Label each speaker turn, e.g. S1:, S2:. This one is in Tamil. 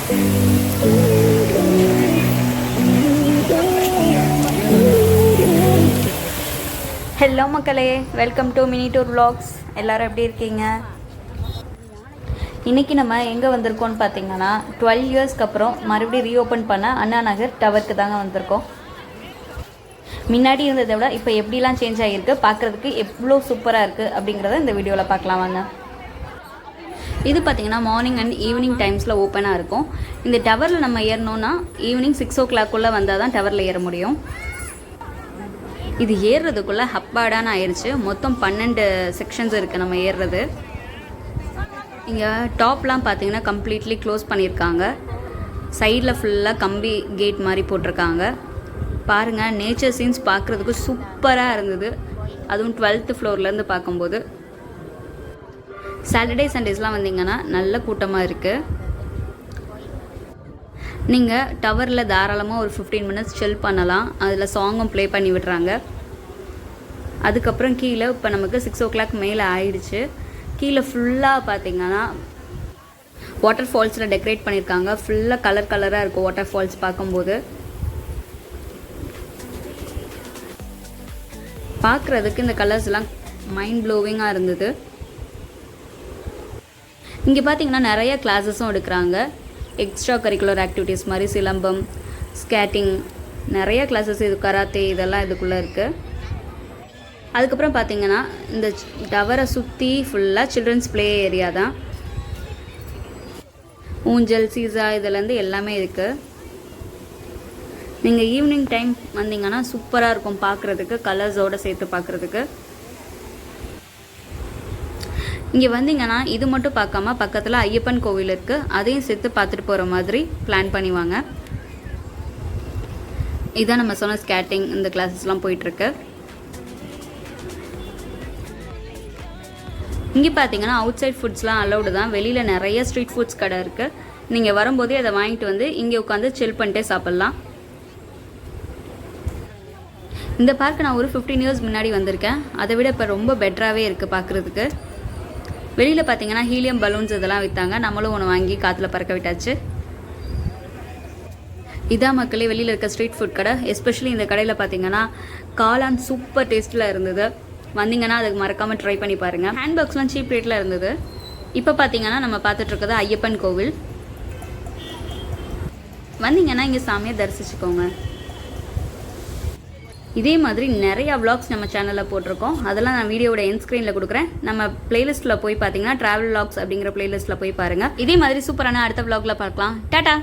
S1: ஹலோ மக்களே, welcome to mini tour vlogs. எல்லோரும் எப்படி இருக்கீங்க? இன்றைக்கி நம்ம எங்கே வந்திருக்கோம்னு பார்த்தீங்கன்னா 12 இயர்ஸ்க்கு அப்புறம் மறுபடியும் ரீஓப்பன் பண்ண அண்ணா நகர் டவருக்கு தாங்க வந்திருக்கோம். முன்னாடி இருந்ததை விட இப்போ எப்படிலாம் சேஞ்ச் ஆகியிருக்கு, பார்க்குறதுக்கு எவ்வளோ சூப்பராக இருக்குது அப்படிங்கிறத இந்த வீடியோவில் பார்க்கலாம் வாங்க. இது பார்த்திங்கன்னா மார்னிங் அண்ட் ஈவினிங் டைம்ஸில் ஓப்பனாக இருக்கும். இந்த டவரில் நம்ம ஏறணுன்னா ஈவினிங் 6 o'clock வந்தால் தான் டவரில் ஏற முடியும். இது ஏறுறதுக்குள்ளே ஹப்பாடான்னு ஆயிடுச்சு. மொத்தம் 12 செக்ஷன்ஸ் இருக்குது நம்ம ஏறுறது. இங்கே டாப்லாம் பார்த்தீங்கன்னா கம்ப்ளீட்லி க்ளோஸ் பண்ணியிருக்காங்க. சைடில் ஃபுல்லாக கம்பி கேட் மாதிரி போட்டிருக்காங்க. பாருங்கள், நேச்சர் சீன்ஸ் பார்க்குறதுக்கு சூப்பராக இருந்தது. அதுவும் 12th ஃப்ளோர்லேருந்து பார்க்கும்போது. சாட்டர்டே சண்டேஸ்லாம் வந்தீங்கன்னா நல்ல கூட்டமாக இருக்குது. நீங்கள் டவரில் தாராளமாக ஒரு 15 minutes சில் பண்ணலாம். அதில் சாங்கும் ப்ளே பண்ணி விடுறாங்க. அதுக்கப்புறம் கீழே இப்போ நமக்கு 6 o'clock மேலே ஆயிடுச்சு. கீழே ஃபுல்லாக பார்த்திங்கன்னா வாட்டர் ஃபால்ஸில் டெக்கரேட் பண்ணியிருக்காங்க. ஃபுல்லாக கலர் கலராக இருக்கும் வாட்டர் ஃபால்ஸ் பார்க்கும்போது. பார்க்குறதுக்கு இந்த கலர்ஸ்லாம் மைண்ட் ப்ளோவிங்காக இருந்தது. இங்கே பார்த்திங்கன்னா நிறைய கிளாஸஸும் எடுக்கிறாங்க. எக்ஸ்ட்ரா கரிக்குலர் ஆக்டிவிட்டீஸ் மாதிரி சிலம்பம், ஸ்கேட்டிங், நிறைய கிளாஸஸ், இது கராத்தே, இதெல்லாம் இதுக்குள்ளே இருக்குது. அதுக்கப்புறம் பார்த்திங்கன்னா இந்த டவரை சுற்றி ஃபுல்லாக சில்ட்ரன்ஸ் ப்ளே ஏரியா தான். ஊஞ்சல், சீசா இதுலேருந்து எல்லாமே இருக்குது. நீங்கள் ஈவினிங் டைம் வந்தீங்கன்னா சூப்பராக இருக்கும் பார்க்குறதுக்கு, கலர்ஸோடு சேர்த்து பார்க்குறதுக்கு. இங்கே வந்தீங்கன்னா இது மட்டும் பார்க்காம பக்கத்தில் ஐயப்பன் கோவில் இருக்குது, அதையும் சேர்த்து பார்த்துட்டு போகிற மாதிரி பிளான் பண்ணிவாங்க. இதான் நம்ம சொன்ன ஸ்கேட்டிங், இந்த கிளாஸஸ்லாம் போயிட்டுருக்கு. இங்கே பார்த்தீங்கன்னா அவுட் சைட் ஃபுட்ஸ்லாம் அலௌடு தான். வெளியில் நிறைய ஸ்ட்ரீட் ஃபுட்ஸ் கடை இருக்குது. நீங்கள் வரும்போதே அதை வாங்கிட்டு வந்து இங்கே உட்காந்து சில் பண்ணிட்டே சாப்பிட்லாம். இந்த பார்க்கு நான் ஒரு 15 years முன்னாடி வந்திருக்கேன். அதை விட இப்போ ரொம்ப பெட்டராகவே இருக்குது பார்க்குறதுக்கு. வெளியில் பார்த்தீங்கன்னா ஹீலியம் பலூன்ஸ் இதெல்லாம் விற்றாங்க. நம்மளும் ஒன்று வாங்கி காற்றுல பறக்க விட்டாச்சு. இதான் மக்களே வெளியில் இருக்க ஸ்ட்ரீட் ஃபுட் கடை. எஸ்பெஷலி இந்த கடையில் பார்த்தீங்கன்னா காளான் சூப்பர் டேஸ்ட்டில் இருந்தது. வந்தீங்கன்னா அதுக்கு மறக்காமல் ட்ரை பண்ணி பாருங்கள். ஹேண்ட்பேக்ஸ்லாம் சீப் ரேட்டில் இருந்தது. இப்போ பார்த்தீங்கன்னா நம்ம பார்த்துட்ருக்கிறது ஐயப்பன் கோவில். வந்தீங்கன்னா இங்கே சாமியை தரிசிச்சுக்கோங்க. இதே மாதிரி நிறையா vlogs நம்ம சேனலில் போட்டிருக்கோம். அதெல்லாம் நான் வீடியோவோட எண்ட் ஸ்க்ரீனில் கொடுக்குறேன். நம்ம பிளேலிஸ்ட்டில் போய் பார்த்தீங்கன்னா ட்ராவல் vlogs அப்படிங்கிற பிளேலிஸ்ட்டில் போய் பாருங்கள். இதே மாதிரி சூப்பரான அடுத்த vlogல பார்க்கலாம். டாடா.